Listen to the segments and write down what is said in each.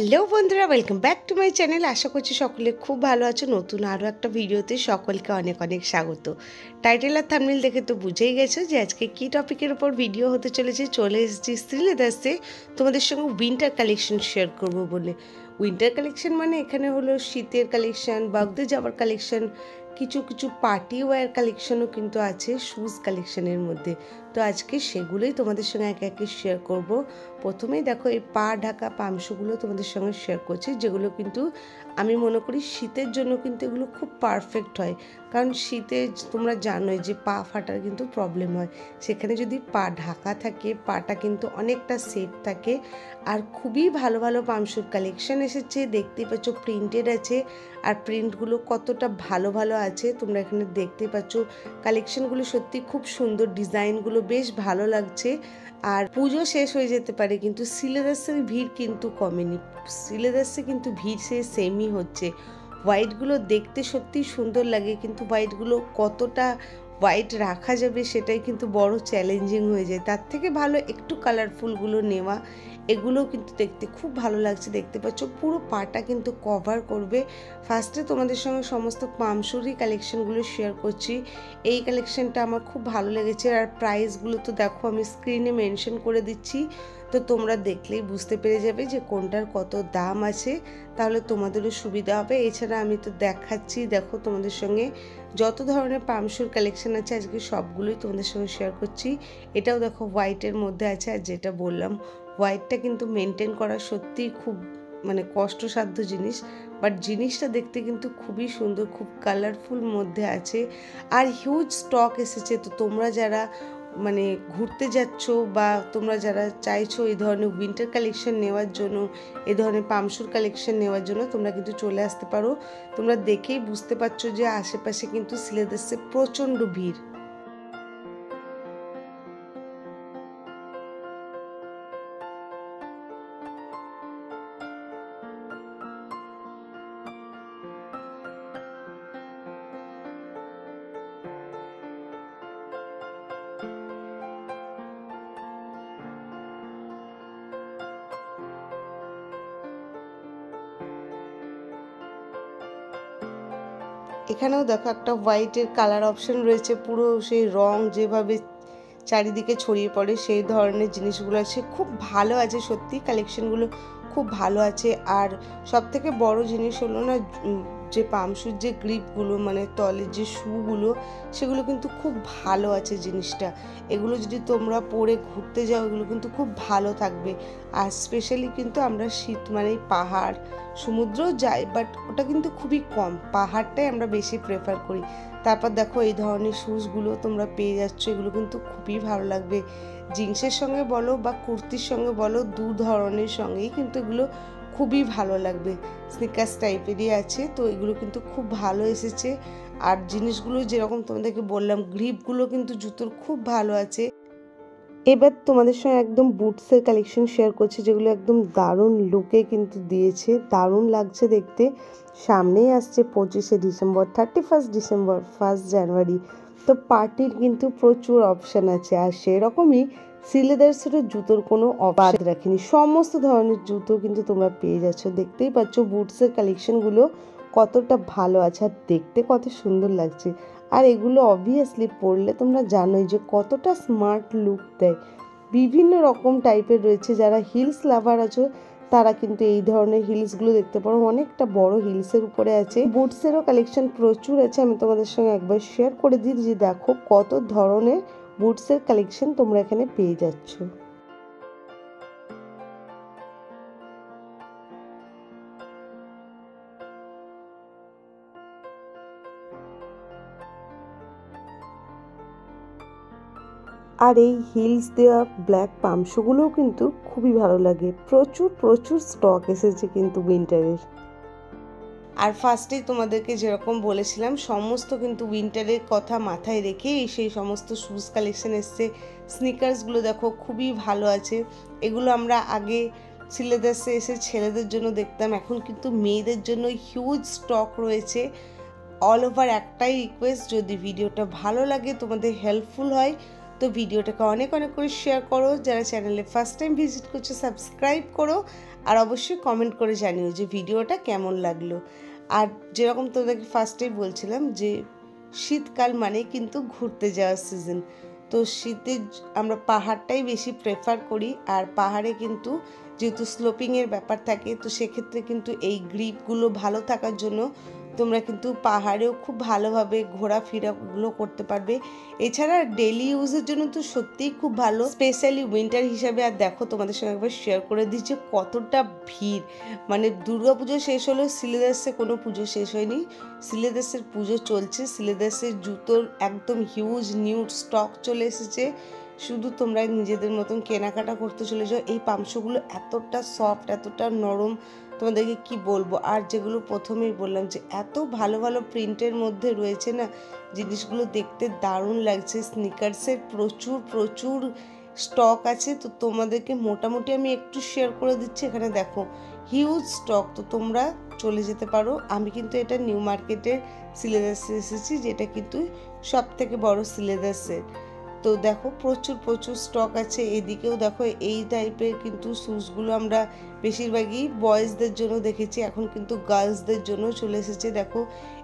Hello বন্ধুরা, welcome back to my channel. আশা করছি সকলে খুব ভালো আছো। নতুন আরও একটা ভিডিওতে সকলকে অনেক অনেক স্বাগত। টাইটেল আর থাম্বনেল দেখে তো বুঝেই গেছো যে আজকে কী টপিকের ওপর ভিডিও হতে চলেছে। চলে এসেছি শ্রীলেদার্সে তোমাদের সঙ্গে উইন্টার কালেকশন শেয়ার করব বলে। উইন্টার কালেকশন মানে এখানে হলো শীতের কালেকশন, বাগদে যাওয়ার কালেকশন, কিছু কিছু পার্টি ওয়্যার কালেকশনও কিন্তু আছে শুজ কালেকশনের মধ্যে। তো আজকে সেগুলোই তোমাদের সঙ্গে একে একে শেয়ার করব। প্রথমেই দেখো এই পা ঢাকা পামশুগুলো তোমাদের সঙ্গে শেয়ার করছি, যেগুলো কিন্তু আমি মনে করি শীতের জন্য কিন্তু এগুলো খুব পারফেক্ট হয়। কারণ শীতে তোমরা জানোই যে পা ফাটার কিন্তু প্রবলেম হয়, সেখানে যদি পা ঢাকা থাকে পাটা কিন্তু অনেকটা সেফ থাকে। আর খুবই ভালো ভালো পামশুর কালেকশন এসেছে, দেখতেই পাচ্ছ প্রিন্টেড আছে। আর প্রিন্টগুলো কতটা ভালো ভালো আছে তোমরা এখানে দেখতে পাচ্ছ। কালেকশনগুলো সত্যি খুব সুন্দর, ডিজাইনগুলো বেশ ভালো লাগছে। আর পুজো শেষ হয়ে যেতে পারে কিন্তু শ্রীলেদার্সের ভিড় কিন্তু কমেনি। শ্রীলেদার্সে কিন্তু ভিড় সে সেমই হচ্ছে। হোয়াইটগুলো দেখতে সত্যি সুন্দর লাগে, কিন্তু হোয়াইটগুলো কতটা হোয়াইট রাখা যাবে সেটাই কিন্তু বড় চ্যালেঞ্জিং হয়ে যায়। তার থেকে ভালো একটু কালারফুলগুলো নেওয়া। এগুলোও কিন্তু দেখতে খুব ভালো লাগছে। দেখতে পাচ্ছ পুরো পাটা কিন্তু কভার করবে। ফার্স্টে তোমাদের সঙ্গে সমস্ত পামশুরি কালেকশনগুলো শেয়ার করছি। এই কালেকশনটা আমার খুব ভালো লেগেছে। আর প্রাইসগুলো তো দেখো আমি স্ক্রিনে মেনশন করে দিচ্ছি, তো তোমরা দেখলেই বুঝতে পেরে যাবে যে কোনটার কত দাম আছে, তাহলে তোমাদেরও সুবিধা হবে। এছাড়া আমি তো দেখাচ্ছি, দেখো তোমাদের সঙ্গে যত ধরনের পামশুর কালেকশন আছে আজকে সবগুলোই তোমাদের সঙ্গে শেয়ার করছি। এটাও দেখো হোয়াইটের মধ্যে আছে। আর যেটা বললাম হোয়াইটটা কিন্তু মেনটেন করা সত্যিই খুব কষ্টসাধ্য জিনিস, বাট জিনিসটা দেখতে কিন্তু খুবই সুন্দর, খুব কালারফুল মধ্যে আছে। আর হিউজ স্টক এসেছে। তো তোমরা যারা ঘুরতে যাচ্ছ বা তোমরা যারা চাইছো এই ধরনের উইন্টার কালেকশন নেওয়ার জন্য, এই ধরনের পামশুর কালেকশন নেওয়ার জন্য, তোমরা কিন্তু চলে আসতে পারো। তোমরা দেখেই বুঝতে পারছো যে আশেপাশে কিন্তু শ্রীলেদার্সে প্রচণ্ড ভিড়। এখানেও দেখো একটা হোয়াইটের কালার অপশন রয়েছে, পুরো সেই রং যেভাবে চারিদিকে ছড়িয়ে পড়ে সেই ধরনের জিনিসগুলো আছে, খুব ভালো আছে সত্যি। কালেকশনগুলো খুব ভালো আছে। আর সব থেকে বড় জিনিস হলো না, যে পামশুর যে গ্রিপগুলো তলের যে শুগুলো, সেগুলো কিন্তু খুব ভালো আছে জিনিসটা। এগুলো যদি তোমরা পরে ঘুরতে যাও এগুলো কিন্তু খুব ভালো থাকবে। আর স্পেশালি কিন্তু আমরা শীত পাহাড় সমুদ্রও যাই, বাট ওটা কিন্তু খুবই কম, পাহাড়টাই আমরা বেশি প্রেফার করি। তারপর দেখো এই ধরনের শুজগুলো তোমরা পেয়ে যাচ্ছ, এগুলো কিন্তু খুবই ভালো লাগবে। জিন্সের সঙ্গে বলো বা কুর্তির সঙ্গে বলো, দু ধরনের সঙ্গেই কিন্তু এগুলো খুবই ভালো লাগবে। স্নিকার্স টাইপেরই আছে, তো এগুলো কিন্তু খুব ভালো এসেছে। আর জিনিসগুলো যেরকম তোমাদেরকে বললাম, গ্রিপগুলো কিন্তু জুতোর খুব ভালো আছে। এবার তোমাদের সঙ্গে একদম বুটসের কালেকশন শেয়ার করছি, যেগুলো একদম দারুণ লুকে কিন্তু দিয়েছে, দারুণ লাগছে দেখতে। সামনেই আসছে 25শে ডিসেম্বর, 31 ডিসেম্বর, 1 জানুয়ারি। তো পার্টির কিন্তু প্রচুর অপশান আছে। আর সেরকমই শ্রীলেদার্সেরও জুতোর কোনো অবাধ রাখেনি, সমস্ত ধরনের জুতো কিন্তু তোমরা পেয়ে যাচ্ছ। দেখতেই পাচ্ছ বুটসের কালেকশনগুলো কতটা ভালো আছে আর দেখতে কত সুন্দর লাগছে। আর এগুলো অবভিয়াসলি পরলে তোমরা জানোই যে কতটা স্মার্ট লুক দেয়। বিভিন্ন রকম টাইপের রয়েছে। যারা হিলস লাভার আছো তারা কিন্তু এই ধরনের হিলসগুলো দেখতে পারো, অনেকটা বড় হিলসের উপরে আছে। বুটসেরও কালেকশন প্রচুর আছে। আমি তোমাদের সঙ্গে একবার শেয়ার করে দিই যে দেখো কত ধরনের বুটসের কালেকশন তোমরা এখানে পেয়ে যাচ্ছ। আর এই হিলস দেওয়া ব্ল্যাক পামশুগুলোও কিন্তু খুবই ভালো লাগে। প্রচুর প্রচুর স্টক এসেছে কিন্তু উইন্টারের। আর ফার্স্টেই তোমাদেরকে যেরকম বলেছিলাম, সমস্ত কিন্তু উইন্টারের কথা মাথায় রেখে সেই সমস্ত শুজ কালেকশন এসছে। স্নিকার্সগুলো দেখো খুবই ভালো আছে। এগুলো আমরা আগে ছেলেদেরসে এসে ছেলেদের জন্য দেখতাম, এখন কিন্তু মেয়েদের জন্য হিউজ স্টক রয়েছে। অল ওভার একটাই রিকোয়েস্ট, যদি ভিডিওটা ভালো লাগে, তোমাদের হেল্পফুল হয়, তো ভিডিওটাকে অনেক অনেক করে শেয়ার করো, যারা চ্যানেলে ফার্স্ট টাইম ভিজিট করছো সাবস্ক্রাইব করো, আর অবশ্যই কমেন্ট করে জানিও যে ভিডিওটা কেমন লাগলো। আর যেরকম তোমাদেরকে ফার্স্টেই বলছিলাম যে শীতকাল মানে কিন্তু ঘুরতে যাওয়ার সিজন। তো শীতে আমরা পাহাড়টাই বেশি প্রেফার করি, আর পাহাড়ে কিন্তু যেহেতু স্লোপিংয়ের ব্যাপার থাকে, তো সেক্ষেত্রে কিন্তু এই গ্রিপগুলো ভালো থাকার জন্য তোমরা কিন্তু পাহাড়েও খুব ভালোভাবে ঘোরাফেরাগুলো করতে পারবে। এছাড়া ডেলি ইউজের জন্য তো সত্যিই খুব ভালো, স্পেশালি উইন্টার হিসাবে। আর দেখো তোমাদের সঙ্গে একবার শেয়ার করে দিই যে কতটা ভিড়, মানে দুর্গাপুজো শেষ হলেও সিলেদাসে কোনো পুজো শেষ হয়নি, সিলেদাসের পুজো চলছে। সিলেদাসের জুতোর একদম হিউজ নিউ স্টক চলে এসেছে, শুধু তোমরা নিজেদের মতন কেনাকাটা করতে চলে যাও। এই পামশোগুলো এতটা সফট, এতটা নরম, তোমাদেরকে কি বলবো। আর যেগুলো প্রথমেই বললাম যে এত ভালো ভালো প্রিন্টের মধ্যে রয়েছে না, জিনিসগুলো দেখতে দারুণ লাগছে। স্নিকার্সের প্রচুর প্রচুর স্টক আছে, তো তোমাদেরকে মোটামুটি আমি একটু শেয়ার করে দিচ্ছি। এখানে দেখো হিউজ স্টক, তো তোমরা চলে যেতে পারো। আমি কিন্তু এটা নিউ মার্কেটের সিলেদাসে এসেছি, যেটা কিন্তু সব থেকে বড় সিলেদাসের। তো দেখো প্রচুর প্রচুর স্টক আছে। এদিকেও দেখো এই টাইপের কিন্তু শ্যুজগুলো আমরা বেশিরভাগই বয়েজদের জন্য দেখেছি, এখন কিন্তু গার্লসদের জন্য চলে এসেছে। দেখো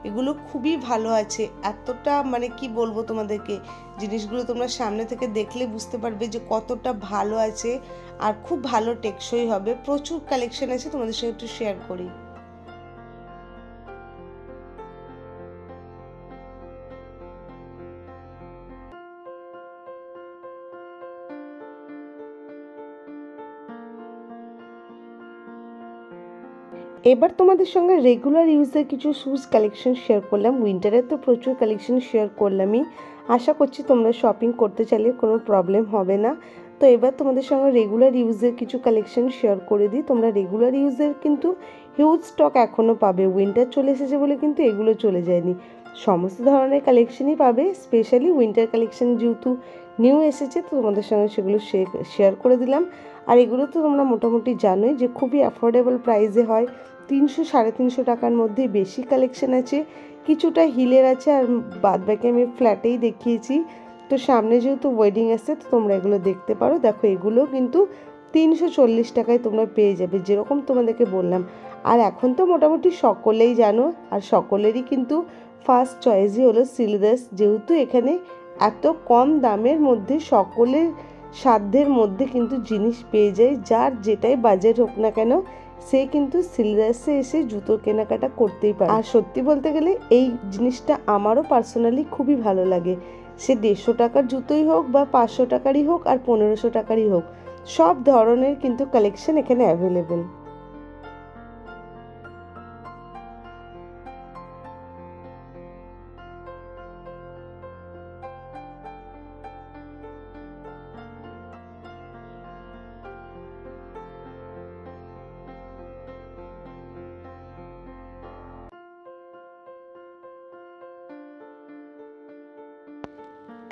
এগুলো খুবই ভালো আছে, এতটা মানে কি বলবো তোমাদেরকে, জিনিসগুলো তোমরা সামনে থেকে দেখলে বুঝতে পারবে যে কতটা ভালো আছে, আর খুব ভালো টেকসই হবে। প্রচুর কালেকশন আছে, তোমাদের সঙ্গে একটু শেয়ার করি। এবার তোমাদের সঙ্গে রেগুলার ইউজের কিছু শ্যুজ কালেকশন শেয়ার করলাম। উইন্টারের তো প্রচুর কালেকশন শেয়ার করলামই, আশা করছি তোমরা শপিং করতে চাইলে কোনো প্রবলেম হবে না। তো এবার তোমাদের সঙ্গে রেগুলার ইউজের কিছু কালেকশন শেয়ার করে দিই। তোমরা রেগুলার ইউজের কিন্তু হিউজ স্টক এখনও পাবে, উইন্টার চলে এসেছে বলে কিন্তু এগুলো চলে যায়নি, সমস্ত ধরনের কালেকশনই পাবে। স্পেশালি উইন্টার কালেকশন যেহেতু নিউ এসেছে, তো তোমাদের সঙ্গে সেগুলো শেয়ার করে দিলাম। আর এগুলো তো তোমরা মোটামুটি জানোই যে খুবই অ্যাফোর্ডেবল প্রাইসে হয়, 300-350 টাকার মধ্যে বেশি কালেকশন আছে। কিছুটা হিলের আছে, আর বাদ বাকি আমি ফ্ল্যাটেই দেখিয়েছি। তো সামনে যেহেতু ওয়েডিং আসছে, তো তোমরা এগুলো দেখতে পারো। দেখো এগুলো কিন্তু 340 টাকায় তোমরা পেয়ে যাবে, যেরকম তোমাদেরকে বললাম। আর এখন তো মোটামুটি সকলেই জানো, আর সকলেরই কিন্তু ফার্স্ট চয়েসই হলো সিলেদাস, যেহেতু এখানে এত কম দামের মধ্যে সকলের সাধ্যের মধ্যে কিন্তু জিনিস পেয়ে যায়। যার যেটাই বাজেট হোক না কেন, সে কিন্তু সিলেদাসে এসে জুতো কেনাকাটা করতেই পারে। আর সত্যি বলতে গেলে এই জিনিসটা আমারও পার্সোনালি খুবই ভালো লাগে। সে 150 টাকার জুতোই হোক বা 500 টাকারই হোক আর 1500 টাকারই হোক, সব ধরনের কিন্তু কালেকশন এখানে অ্যাভেলেবেল।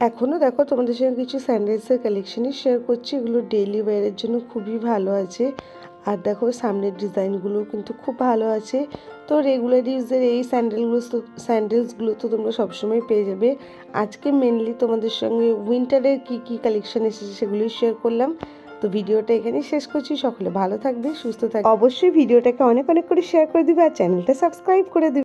এখনও দেখো তোমাদের সঙ্গে কিছু স্যান্ডেলসের কালেকশনই শেয়ার করছি, এগুলো ডেইলি ওয়্যারের জন্য খুবই ভালো আছে। আর দেখো সামনের ডিজাইনগুলো কিন্তু খুব ভালো আছে। তো রেগুলার ইউজের এই স্যান্ডেলসগুলো তো তোমরা সবসময় পেয়ে যাবে। আজকে মেনলি তোমাদের সঙ্গে উইন্টারের কি কালেকশন এসেছে সেগুলোই শেয়ার করলাম। তো ভিডিওটা এখানেই শেষ করছি। সকলে ভালো থাকবে, সুস্থ থাকবে, অবশ্যই ভিডিওটাকে অনেক অনেক করে শেয়ার করে দিবে, আর চ্যানেলটা সাবস্ক্রাইব করে দিবে।